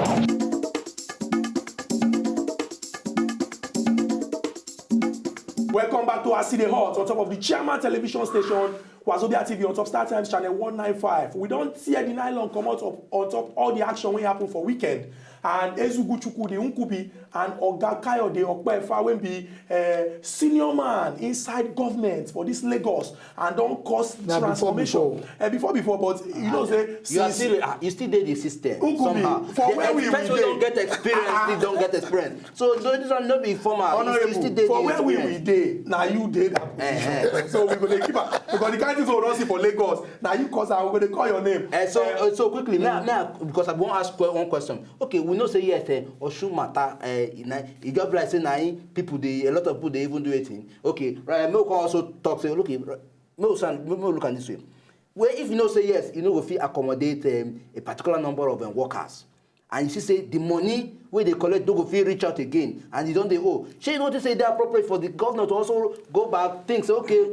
Welcome back to Aside Hot on top of the Chairman television station, Wazobia TV on top Star Times channel 195. We don't tear the nylon come out of on top all the action when happen for weekend. And Ezugu Chukwu the Nkubi and Oga Kayode Okpefa when be senior man inside government for this Lagos and don't cause transformation. Before, but you know say you still did the system Nkubi, somehow. for where we don't get experience, still don't get experience. So this one not be formal. For where we did, now you did that. So we're gonna keep up because the kind of things we don't see for Lagos. Now you cause we're gonna call your name. So quickly now because I want to ask one question. Okay, we know say yes, Osun matter. It just like say people a lot of people they even do it. Okay, right? Me can also talk say okay. Me look at this way. Where if you know say yes, you know if you accommodate a particular number of workers, and you see say the money where they collect don't go feel reach out again, and you don't they owe. She know to say they appropriate for the governor to also go back think say okay,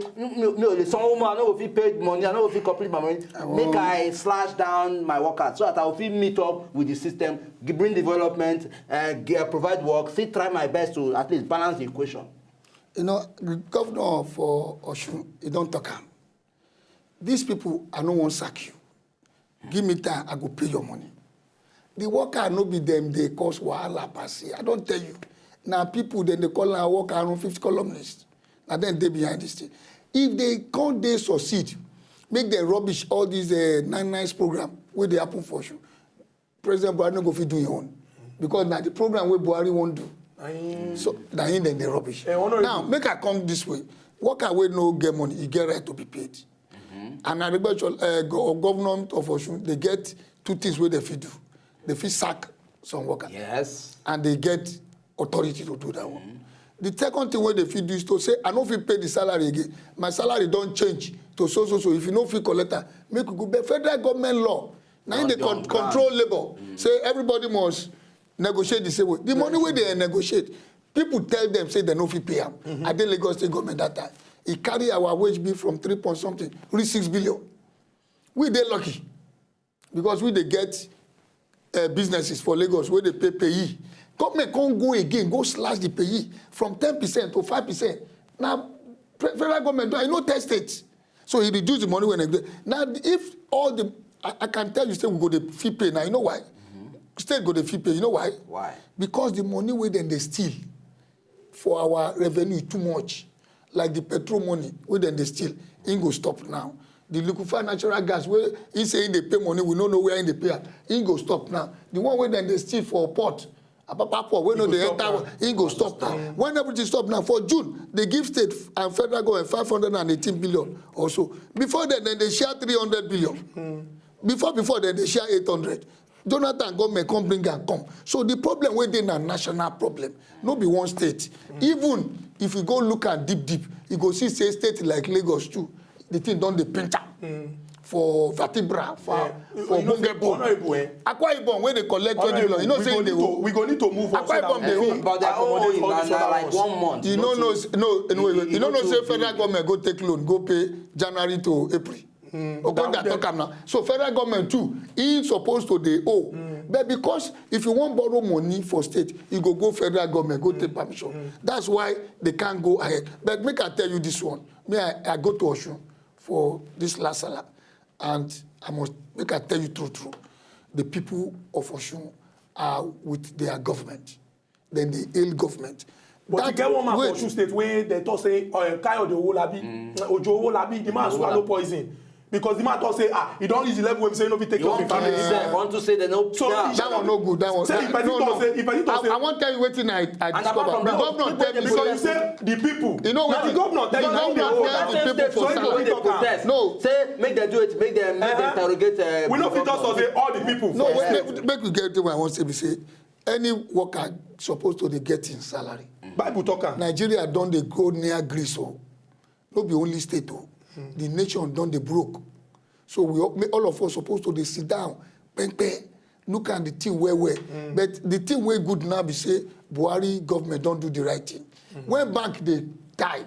some woman I know if you pay money, I know if you complete my money, make I slash down my workers so that I will feel meet up with the system, bring development, provide work, still try my best to at least balance the equation. You know, the governor for Osun, he don't talk am. These people, I no want sack you. Give me time, I go pay your money. The worker no be them, they cause wahala pass. I don't tell you. Now people then they call our worker around 50 columnists. Now then they behind this thing. If they can't they succeed, make them rubbish all these nice program where they happen for you. President Buhari no go fit do your own. Because now the program where Buhari won't do. So then they rubbish. Now make I come this way. Worker will no get money, you get right to be paid. And I remember government of Osun, they get two things where they fit do. They fit sack some workers. Yes. And they get authority to do that one. The second thing where they fit do is to say, I don't fit pay the salary again. My salary don't change to so. If you don't fit collector, make you go back. Federal government law. Now they control labor. Say everybody must negotiate the same way. The money where they negotiate, people tell them, say they no fit pay them. I did Lagos State government that time. He carry our wage bill from 3 point something, reach 6 billion. We they lucky. Because we they get businesses for Lagos where they pay payee. Government can't go again, go slash the payee from 10% to 5%. Now, federal government, I know test it. So he reduce the money when they now if all the I can tell you say we go the fee pay now, you know why? State go the fee pay, you know why? Why? Because the money where then they steal for our revenue too much. Like the petrol money, where then they steal, it go stop now. The liquefied natural gas, where he saying they pay money, we don't know where in the pay. It go stop now. The one where then they steal for port, Apapa, where no they enter, it go stop now. When everything stop now, for June, they give state and federal government 518 billion also. Before then they share 300 billion. Before then they share 800. Jonathan government come bring and come. So the problem within a national problem, not be one state. Even if you go look at deep, you go see say state like Lagos too. The thing done the painter for vertebra, for Bungebon. Akwa Ibom where they collect 20 billion. You know saying they we go need to move on. Akwa Ibom they own. But their own like 1 month. You don't know you don't know say federal government go take loan, go pay January to April. So federal government too, is supposed to they owe. But because if you want borrow money for state, you go federal government, go take permission. That's why they can't go ahead. But make I tell you this one. I go to Osun for this last salah, and I must make I tell you true. The people of Osun are with their government. Then the ill government. But you get one man for Osun State where they talk say Kayode Ojo Olabi, the man swallow poison. Because the man talk say, he don't reach the level where he say no be take care of the family. I want to say that no. So that one no good. That one. Say I want to tell you what thing I discovered. The governor tell me because you say the people. You know what? The governor tell the people for salary. No, say make them do it. Make them interrogate. We no fit just say all the people. No, make we get to what I want to say. Any worker supposed to dey get in salary. Bible talker. Nigeria don dey go near Greece o. No be only state o. The nation done the broke. So all of us supposed to sit down, look at the thing where. But the thing where good now be say Buhari government don't do the right thing. When bank they die,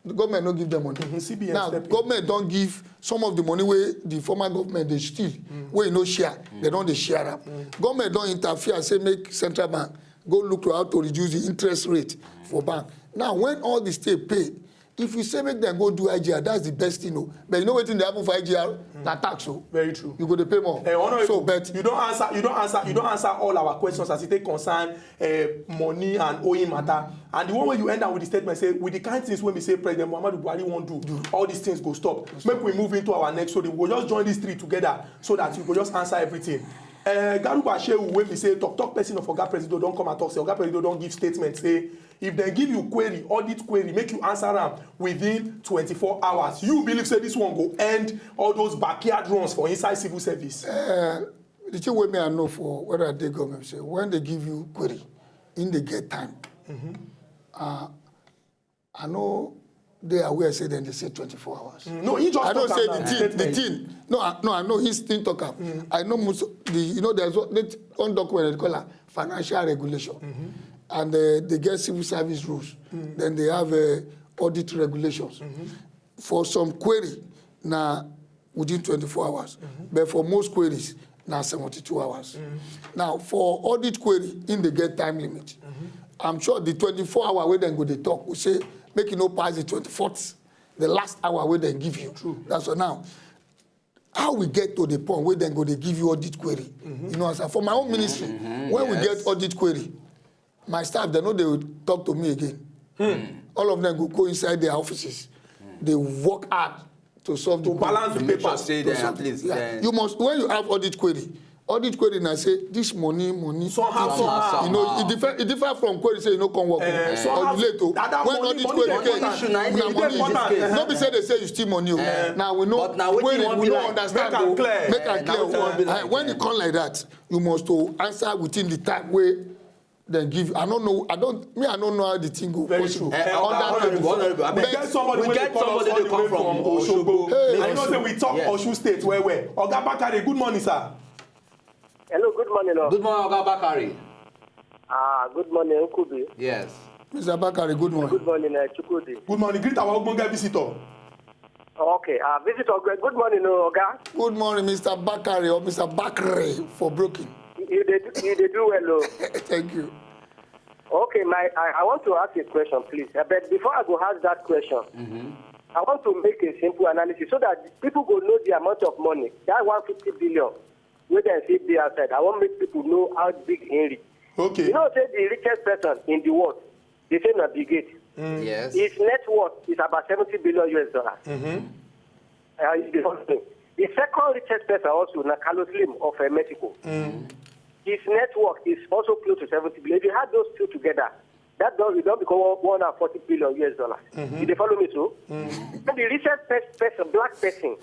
The government no give them money. CBN Now government don't give some of the money where the former government they steal, where no share, they don't they share am. Government don't interfere say make central bank go look how to reduce the interest rate for bank. Now when all the state pay, if you say make them go do IGR, that's the best thing. No. But you know what thing they happen for IGR? Na tax. So very true. You go to pay more. So, but you don't answer all our questions as it take concern money and owing matter. And the one where you end up with the statement say with the kind of things when we say President Muhammadu Buhari won't do, all these things go stop. Make we move into our next. So we'll just join these three together so that you go just answer everything. Garuba Shehu when we say talk person of Oga President don't come and talk say Oga President don't give statements say if they give you query audit query make you answer them within 24 hours you believe say this one go end all those backyard runs for inside civil service. The thing wey me I know for whether they government say when they give you query in the get time. I know they are aware say then they say 24 hours. No, he just I don't say the thing. thing. No, I know he's still talk up. I know most there's one document they call financial regulation, and they get civil service rules. Then they have audit regulations. For some query, now within 24 hours, but for most queries, now 72 hours. Now for audit query, in the get time limit. I'm sure the 24-hour where then go they talk, we say make it no pass the 24th, the last hour where they give you. True. That's what now. How we get to the point where then go they give you audit query. You know, for my own ministry, when we get audit query, my staff they know they will talk to me again. All of them go inside their offices. They work hard to solve the balance the paper. Say that at least. Yeah. You must when you have audit query now say this money somehow. You know it differ from query say you no come work or you late o when audit query get no be say they say you steal money o now we know when we no understand o make am clear when e come like that you must to answer within the time wey dem give you. I don't know how the thing go possible. We get somebody wey come from Osogbo. I know say we talk Osun State where Oga Bakare, good morning sir. Hello, good morning. Good morning, Oga Bakari. Good morning, Nkubi. Yes. Mr. Bakari, good morning. Good morning, Chukwudi. Good morning. Greet our Ogbonge visitor. Okay, visitor, good morning, Oga. Good morning, Mr. Bakari or Mr. Bakare for broken. You do well, Thank you. Okay, I want to ask a question, please. But before I go ask that question, I want to make a simple analysis so that people go know the amount of money. That 150 billion. Where they see the outside, I want to make people know how big Henry. Okay. You know, say the richest person in the world, they say na Bill Gates. Yes. His net worth is about $70 billion US. The second richest person also, na Carlos Slim of Mexico. His net worth is also close to 70 billion. If you add those two together, that does it don't become $140 billion US. Did they follow me so? And the richest person, black person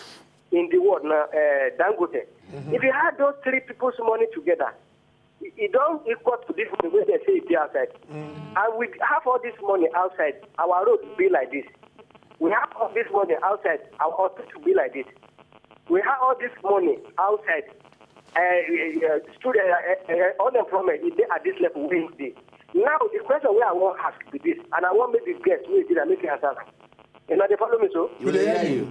in the world, Dangote. If you add those three people's money together, it don't equal to this money when they say it outside. And we have all this money outside, our roads be like this. We have all this money outside, our hospital be like this. We have all this money outside. Student unemployment is at this level Wednesday. Now the question where I want to ask is this, and I want maybe guess where did I make an answer. You know they follow me so? We hear you.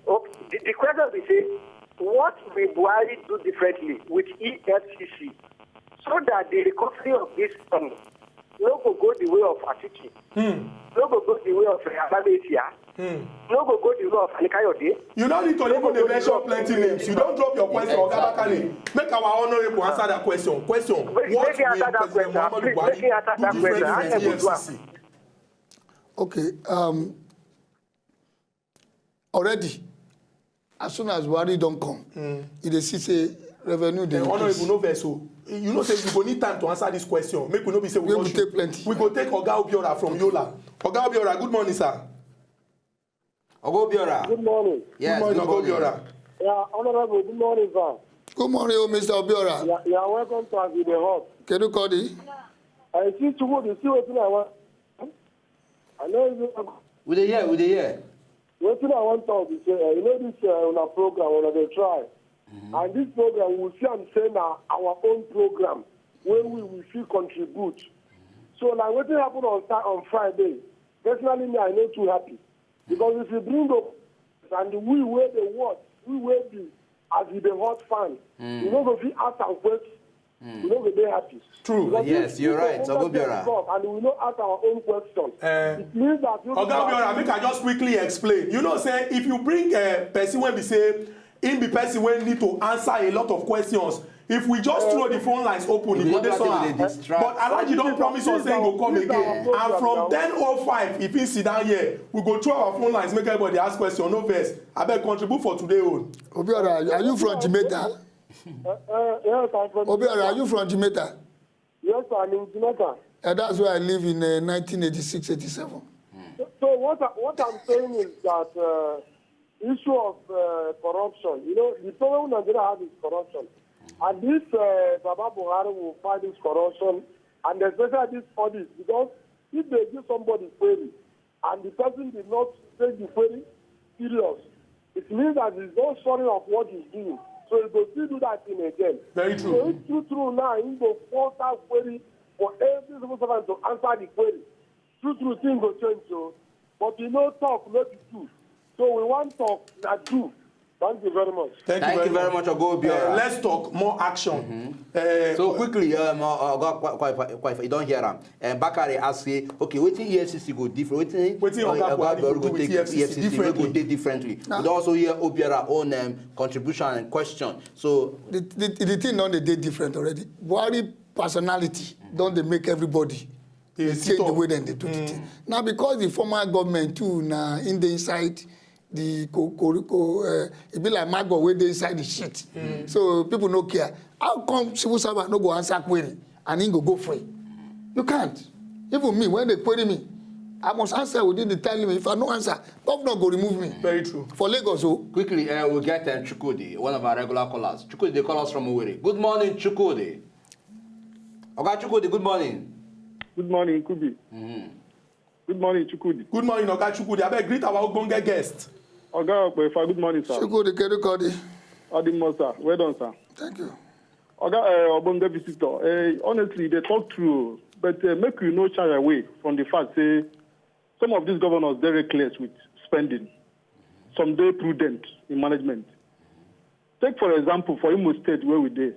Okay. The question we say, what will Buhari do differently with EFCC so that the recovery of this money no go the way of Atiku, no go the way of Abametia, no go the way of Anikayode. You don't need to even mention plenty names. You don't drop your question, Oga Bakare. Make our honorable answer that question. What will President Muhammadu Buhari do differently with EFCC? Okay. Already, as soon as Buhari don't come, it see say revenue dey increase. Honorable no vessel. You know say we go need time to answer this question. Make we no be say we will take plenty. We go take Oga Obiora from Yola. Oga Obiora, good morning, sir. Oga Obiora. Good morning. Yes, good morning, Oga Obiora. Yeah, Honorable, good morning, sir. Good morning, Mr. Obiora. You are welcome to have the hub. Can you call the? I see you see what I want. I know you. We dey hear. What I want to talk is, you know this on our program, on they try. And this program, we will see and say now our own program, where we will see contribute. So now what happened on Friday, personally me, I not too happy. Because if you bring up and we wear the watch, we wear the as the hot fan, you know, if we ask our questions, you know, we're happy. True. Because Yes, you're right. So go Biora. and we will not ask our own questions. It means that you Oga Biora, make I just quickly explain. You know, say if you bring a person when we say him be person when need to answer a lot of questions. If we just throw the phone lines open, it go dey somehow. But Alhaji don promise us say he go come again. And from 10:05, if he sit down here, we go throw our phone lines, make everybody ask question. No vex. Abeg contribute for today own. Obiora, are you from Jamaica? Yes, I'm from Obiora, are you from Jamaica? Yes, I'm in Jamaica. That's where I live in 1986-87. So what I'm saying is that issue of corruption, you know, the problem Nigeria has is corruption. And this Baba Buhari will fight this corruption, and especially this audit, because if they give somebody query, and the person did not take the query serious, it means that he's not sure of what he's doing. So he will still do that thing again. Very true. So it's true now, he will force that query for every civil servant to answer the query. True, things will change, so. But you know, talk, not the truth. So we want talk, not truth. Thank you very much. Thank you very much, Ogo Biora. Let's talk more action. So quickly, quite you don't hear him. Bakari ask say, okay, wetin EFCC go different? Wetin Oga Buhari go do with EFCC differently? go dey differently. We also hear Obiora own contribution and question. So The thing don dey different already. Buhari personality don dey make everybody dey change the way dem dey do the thing. Now because the former government too na in the inside the e be like maggot wey dey inside the shit. So people no care. How come civil servant no go answer query and him go free? You can't. Even me, when they query me, I must answer within the time limit. If I no answer, governor go remove me. Very true. For Lagos, oh. quickly, we'll get Chukwudi, one of our regular callers. Chukwudi, they call us from Owerri. Good morning, Chukwudi. Oga Chukwudi, good morning. Good morning, Kubi. Good morning, Chukwudi. Good morning, Oga Chukwudi. Abeg greet our ogbonge guest. Oga Okwefa, good morning, sir. Chukwudi Kedukodi. Adimo, sir. Well done, sir. Thank you. Oga Obonge visitor. Honestly, they talk true, but make you no shy away from the fact say some of these governors very reckless with spending. Some they prudent in management. Take for example for Imo State where we dey.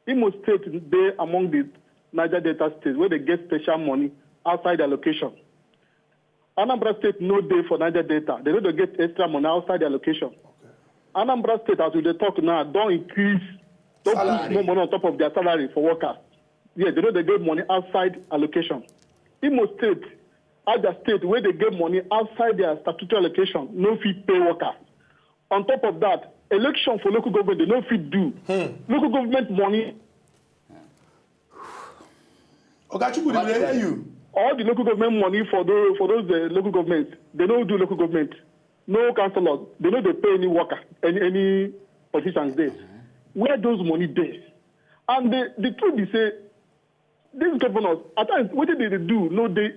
Imo State they among the Niger Delta states where they get special money outside allocation. Anambra State no day for Niger Delta. They don't get extra money outside the allocation. Okay. Anambra State, as we talk now, don't increase, don't put more money on top of their salary for workers. Yeah, they don't get money outside allocation. Imo State, other state where they get money outside their statutory allocation, no fee pay workers. On top of that, election for local government, they no fee do. Local government money. Oga Chukwudi, we hear you. All the local government money for those local governments, they don't do local government. No councillors, they don't pay any worker, any politicians there. Where those money there? And the truth is say, these governors, at times, what did they do? No, they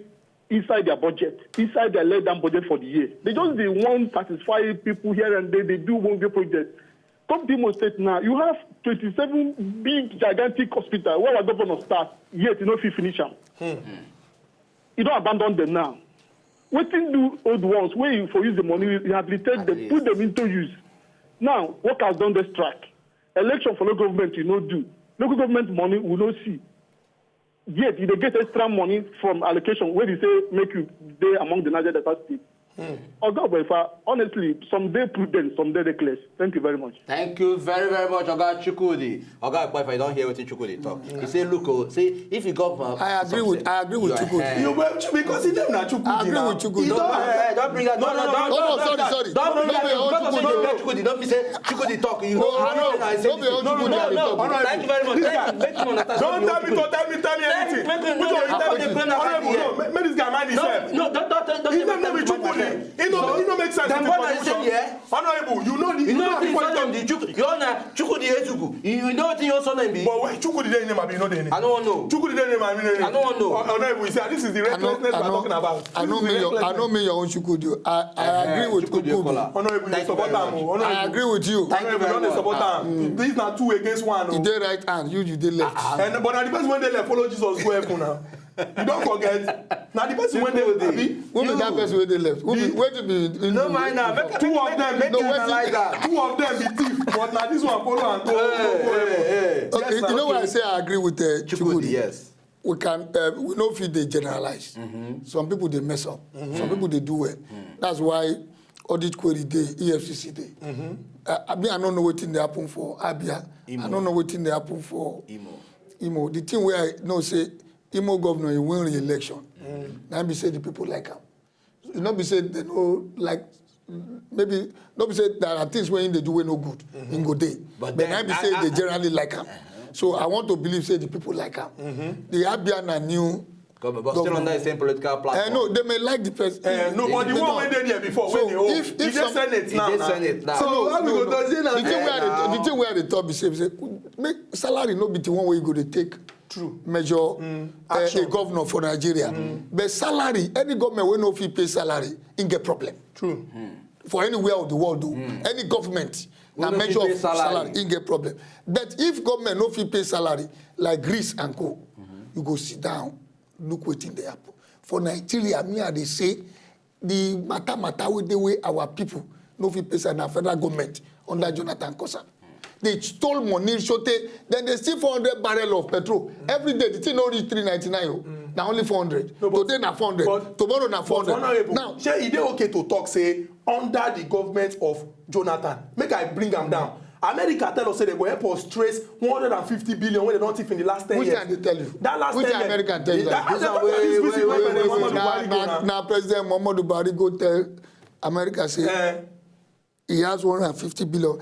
inside their budget, inside their laid down budget for the year. They just they want to satisfy people here and there. They do one day project. Come to Imo State now, you have 27 big, gigantic hospitals where our governor starts, yet you know if you finish them. You don't abandon them now. What you do old ones, where you for use the money, rehabilitate them, put them into use. Now, workers done the strike. Election for local government, you know do. Local government money will not see. Yet, you get extra money from allocation where you say make you day among the Niger Delta states. Oga, honestly, some day prudent, some day reckless. Thank you very much. Thank you very, very much, Oga Chukwudi. Oga, if I don't hear what Chukwudi talk, he say, look, say if you got, I agree with Chukwudi. You because he them na Chukwudi. I agree with Chukwudi. Don't bring that. No, sorry. Don't bring that. Don't be Don't Chukwudi. Don't be say Chukwudi talk. You No, Thank you very much. Don't tell me anything. Make this guy mind himself. No, don't. He don't be Chukwudi. It don't make sense. Honorable, you know the Chukwudi Ezugu. You know what your son be? But why Chukwudi didn't name? You know the name. I don't know. Chukwudi didn't name. I don't know. Honorable, you say this is the recklessness we're talking about. I know me your own Chukwudi. I agree with Chukwudi. Honorable, you support them. I agree with you. Honorable, you don't support them. These are 2 against 1. You did right hand, you did left. But now the person when they left follow Jesus go heaven now. You don't forget. Now the person when they Chukwudi. Abi, Who be that person wey dey left? Who be where to be? No mind now. two of them make no, you wait, analyze that. two of them be thief, but now this one follow and go. Hey. Okay, Yes, you know okay. why I say I agree with Chukwudi, Chukwudi? yes. We can we no fit dey generalize. Some people dey mess up. Some people dey do well. That's why audit query dey, EFCC dey. I mean, I don't know wetin dey happen for Abia. Imo. I don't know wetin dey happen for Imo. The thing wey I know say Imo governor he win re-election. Na be say the people like am. You no be say they no like. Maybe no be say there are things wey they do wey no good. In go dey. But na be say they generally like am. So I want to believe say the people like am. The Abia na new. But still under the same political platform. No, they may like the person. No, but the one when they there before, So when they hold, if he just some- Senate now. He just Senate now. So how we go do it now? The thing where the top be say make salary no be the one where you go to take True. measure a governor for Nigeria. But salary, any government wey no fit pay salary, in get problem. True. For anywhere of the world though, any government na no fit measure pay of salary. salary, in get problem. But if government no fit pay salary like Greece and co, you go sit down, look wetin dey happen. For Nigeria, me I dey say the matter wey dey wey our people no fit pay salary na federal government under Jonathan Kosa. They stole money, then they steal 400 barrels of petrol. Every day, the thing no reach 399. Now only 400. No, but- Today na 400. but- Tomorrow na But 400. honorable, Now, shey e dey okay to talk say under the government of Jonathan, make I bring am down. America tell us say they go help us trace 150 billion wey they don thief in the last 10 which years. can they tell you? That last Which 10 years. American tell you that? That this visit wey President Muhammadu Buhari go na. Now President Muhammadu Buhari go tell America say he has 150 billion.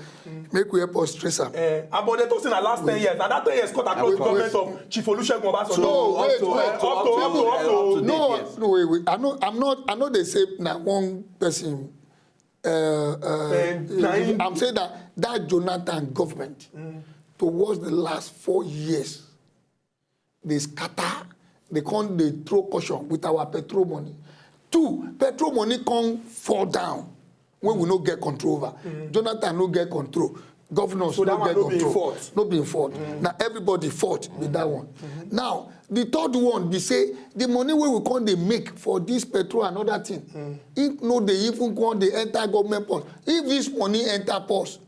Make we help us trace am. But they talk say na last 10 years. Na that 10 years cut across the government of Chief Olusegun Obasanjo. No, wait. up to No, date, yes. no, wait. I know they say na one person. I'm saying that Jonathan government towards the last 4 years, they scatter, they throw caution with our petrol money. 2, petrol money can't fall down when we no get control over. Jonathan no get control. Governors So that no one get no be in control. fault. No be in fault. Now everybody fault with that one. Now the third one be say the money wey we come dey make for this petrol and other thing, if no dey even come dey enter government purse. If this money enter purse,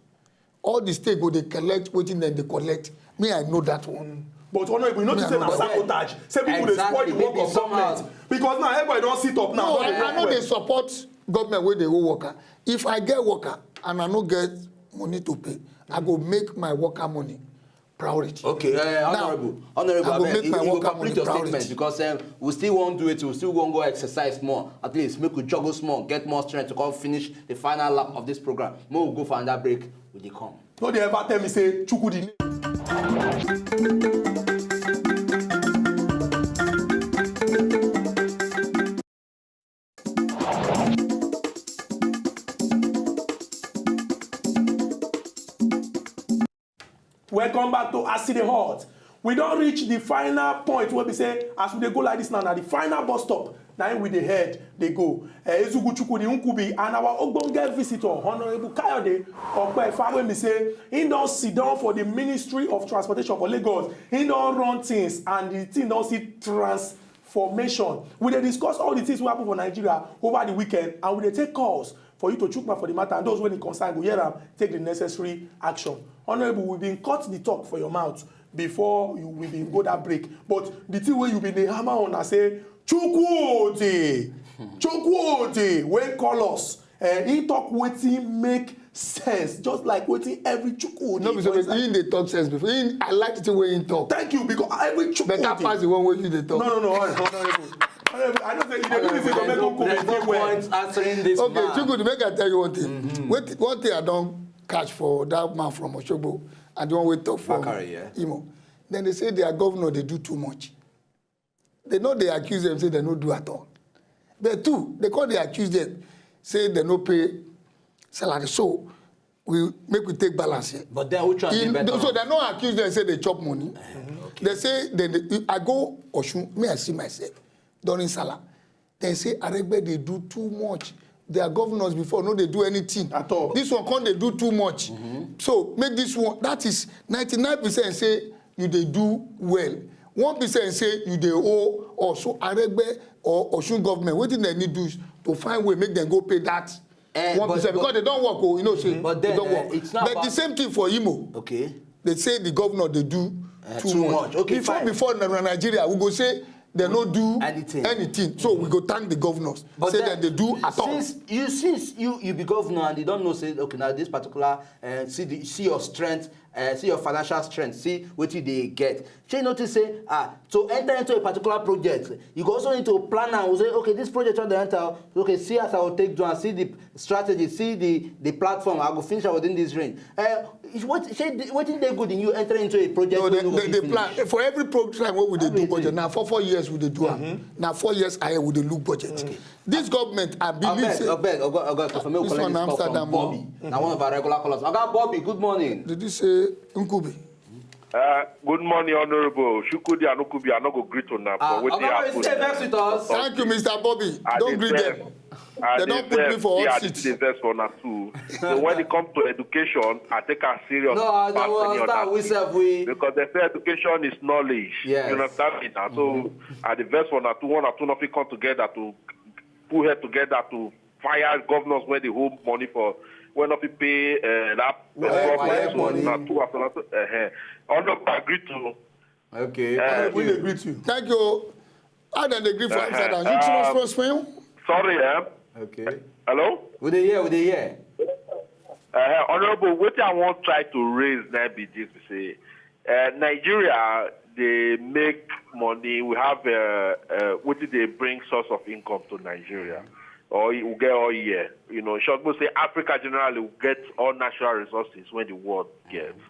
all the state go dey collect wetin dem dey collect. Me I know that one. But honorable, you know to say na sabotage. Say people dey spoil the work Maybe of government. Because now everybody don sit up now. No, don dey I work no well. dey support government wey dey owe worker. If I get worker and I no get money to pay, I go make my worker money priority. Okay, honorable, I go abeg, make my you worker complete money your priority. statement because we still wan do it, we still wan go exercise more. At least make we juggle small, get more strength to come finish the final lap of this program. Make we go for another break, we dey come. No dey ever tell me say Chukwudi. Welcome back to As E Dey Hot. We don reach the final point wey be say as we dey go like this now na the final bus stop na im we dey head dey go. Ezugu Chukwudi Nkubi and our ogbonge visitor Honourable Kayode Opefa wey be say he don sit down for the Ministry of Transportation for Lagos. He don run things and the thing don see transformation. We dey discuss all the things wey happen for Nigeria over the weekend and we dey take calls for you to chook mouth for the matter and those wey e concern go hear am take the necessary action. Honourable, we bin cut the talk for your mouth before we bin go that break, but the thing wey you bin dey hammer on na say Chukwudi wey call us he talk wetin make sense just like wetin every Chukwudi. No be so he dey talk sense before. I like the thing wey he talk. Thank you, because every Chukwudi. Better pass the one wey you dey talk. No, Honourable. I don't say you dey do this thing to make There's no people well. point answering this Okay, man. Chukwudi, make I tell you one thing. One thing I don catch for that man from Osogbo and the one wey talk from Bakari, yeah. Imo. Then they say their governor dey do too much. They know they accuse them say they no do at all. But 2, they come dey accuse them say they no pay salary. So we take balance here. But then which one dey better? So they no accuse them say they chop money. Okay. They say I go Osun, me I see myself during Salah. They say Aregbe they do too much. Their governors before no they do anything at all. This one can't they do too much. So make this one, that is 99% say you they do well. 1% say you dey owe also Aregbe or Osun government. Wetin dem need do is to find way make dem go pay that 1% because they don work. Oh, you know, say but they then, don work. it's not But about... the same thing for Imo. Okay. They say the governor dey do too much. Okay, before Nigeria, we go say they no do anything. So we go thank the governors. But say that they do at all. Since you be governor and you don't know, say, okay, now this particular, see your strength, see your financial strength, see what they get. She notice say, to enter into a particular project, you also need to plan and say, okay, this project I enter, okay, see as I will take to and see the strategy, see the platform, I will finish within this range. What they good in you entering into a project? No, they plan for every program what we dey do budget. Now for 4 years we dey do am. Now 4 years ahead we dey look budget. This government, I believe. This one Amsterdam. Bobby. Now one of our regular callers. Oga Bobby, good morning. Did you say Nkubi? Good morning, Honorable. Shukudi and Nkubi, I no go greet on now. Stay next with us. Thank you, Mr. Bobby. Don't greet them. They don't put me for hot seats. So when it comes to education, I take a serious. No, I don't understand. Because they say education is knowledge. Yes. You understand it? And so at the best one or two nothing come together to put head together to fire governors where they hold money for when not pay that money. I don't agree to. Okay. We agree to. Thank you. I don't agree for Amsterdam. You choose from Spain? Sorry, Okay. Hello? With the year. Honorable, what I want to try to raise now be this to say, Nigeria, they make money. We have what did they bring source of income to Nigeria? Or we get all year. You know, short say Africa generally will get all natural resources when the world gets.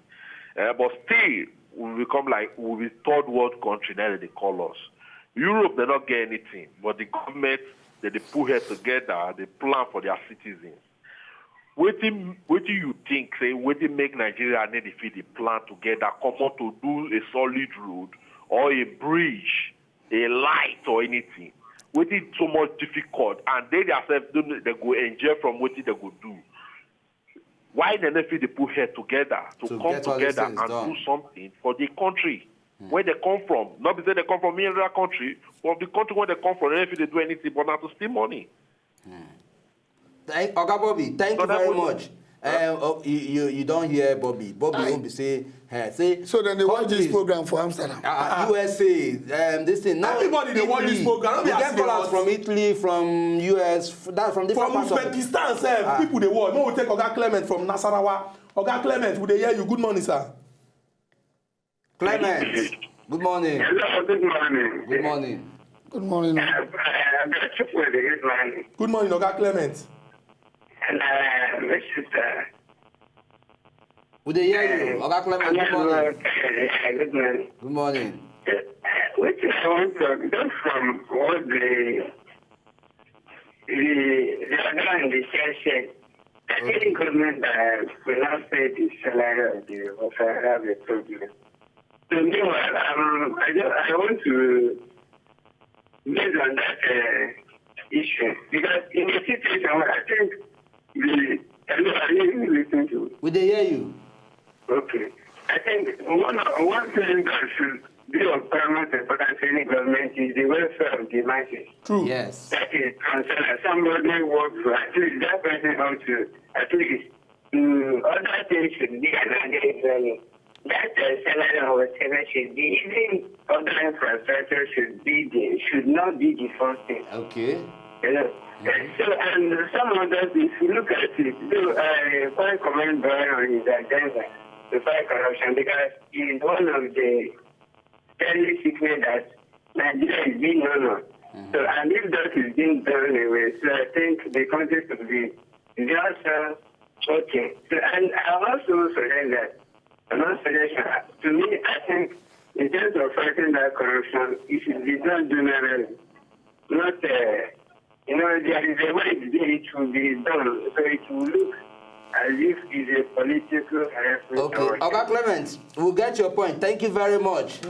But still, we become like we'll be third world country now that they call us. Europe, they don't get anything, but the government they put head together, they plan for their citizens. What do you think, say, what do make Nigeria need to fit the plan together, come on to do a solid road or a bridge, a light or anything? What is so much difficult? And they themselves, they go enjoy from what they go do. Why they not fit they put head together to come together and do something for the country? Where they come from. Not because they come from another country, but the country where they come from, they don't do anything but not to steal money. Oga Bobby, thank you very much. You don't hear Bobby. Bobby won't be say. So then they watch this program for Amsterdam. USA, this thing. Now everybody they watch this program. We get callers from Italy, from US, that from different parts of Uzbekistan. People they watch. No, we take Oga Clement from Nasarawa. Oga Clement, would they hear you? Good morning, sir. Clement, good morning. Hello, good morning. Good morning. Good morning. Good morning, Oga Clement. And this is Would they hear you? Oga Clement, good morning. Good morning. Good morning. Which is I want to go from what the other in the chair said. I think government will not pay the salary of the officer have a problem. So meanwhile, I want to based on that issue because in the situation I think are you listening to? Would they hear you? Okay. I think one thing that should be of paramount importance to any government is the welfare of the masses. True. Yes. That is concerned. Somebody works for at least that person out to at least other things should be another that salary or whatever should be, even other infrastructure should not be the first thing. Okay. You know? So, and some others, if you look at it, I quite commend Brian on his agenda to fight corruption because he is one of the early signals that Nigeria is being honored. So, and if that is being done anyway, so I think the country should be just okay. So, and I also suggest that to me, I think in terms of fighting that corruption, it should be done generally. Not, there is a way it will be done, so it will look as if it's a political harassment. Okay, Oga Clement, we'll get your point. Thank you very much.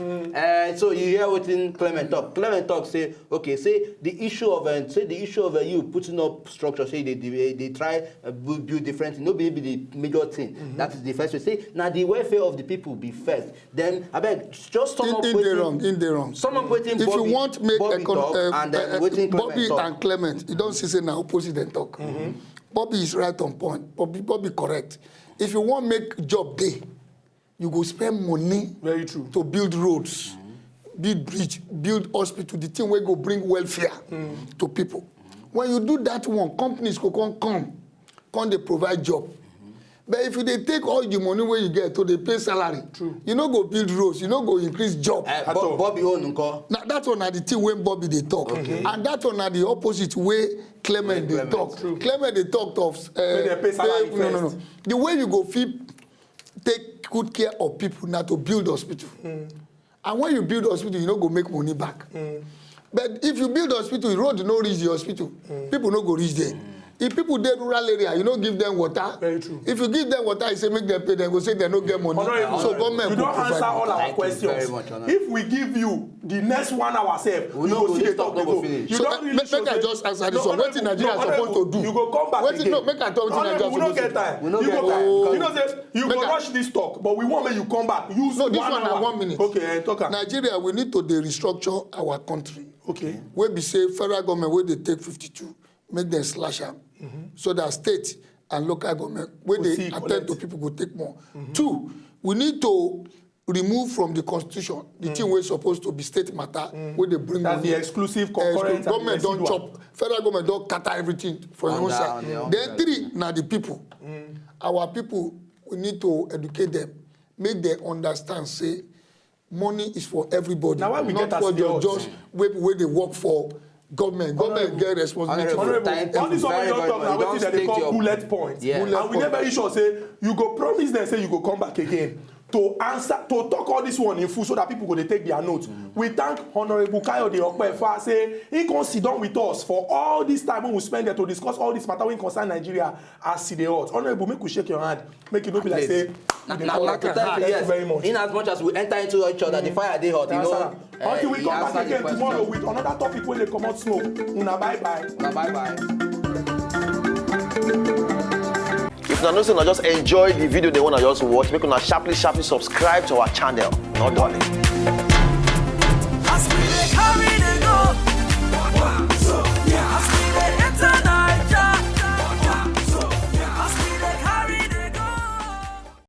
So you hear what Clement talk. Clement talk say, okay, say the issue of you putting up structure. Say they try build different. No, be the major thing. That is the first way. Say now the welfare of the people be first. Then I beg just sum up in the wrong. Sum up waiting. If Bobby, you want make Bobby talk, and then waiting Bobby talk. and Clement, you don't see now opposite them talk. Bobby is right on point. Bobby correct. If you want make job day, you go spend money. Very true. To build roads, build bridge, build hospital. The thing where go bring welfare to people. When you do that one, companies go come they provide job. But if they take all the money where you get to they pay salary, true. You no go build roads, you no go increase job. Bobby own nko. Now that one are the thing when Bobby they talk, and that one are the opposite way Clement they talk. True. Clement they talked of they pay salary first. No. The way you go take good care of people now to build hospital, and when you build hospital, you no go make money back. But if you build hospital, road no reach the hospital, people no go reach there. If people dey rural area, you don't give them water. Very true. If you give them water, you say make them pay, they go say they no get money. So government you go don't provide. answer all our Thank you questions. very much, If we give you the next 1 hour ourselves, We you no go go see the this talk, talk no they go go. finish. You So don't really make show I say- just answer this one. What in Nigeria supposed to do? You go come back Wetin- again. no, make I talk wetin Nigeria We no supposed to get do. time. We no You get go time. come. You know say you Make go I- rush this talk, but we want make you come back. Use No, this 1 one na hour. 1 minute. Okay, talk am. Nigeria, we need to restructure our country. Okay. Wey be say federal government wey dey take 52, make them slash am, so that state and local government wey Go dey see, attend collect. to people go take more. 2, we need to remove from the constitution the thing wey suppose to be state matter wey dey bring That's money. the exclusive, concurrent, and Government don residual. chop, federal government don scatter everything for your own On side. their own Then side. 3 na the people. Our people, we need to educate them, make them understand say money is for everybody, Na why we not get for as just wey dey work for government. Government get responsibility. Honourable, for thank All you this one we very, don very talk much. na You wetin don dem dey state call your- bullet points. Yeah. And we dey very sure say you go promise dem say you go come back again to answer to talk all this one in full so that people go dey take their note. We thank Honourable Kayode Okpefa say he come sit down with us for all this time wey we spend there to discuss all this matter wey concern Nigeria as e dey hot. Honourable, make we shake your hand, make e no be like say you dey call Like like thank you, thank you very much. In as much as we enter into each other, the fire dey hot, you know. Until we he come back answered the again question. tomorrow with another topic wey dey comot smoke. Una bye bye. Bye. If una know say una just enjoy the video they wanna just watch, make una sharply subscribe to our channel. Not darling. As we dey carry dey go.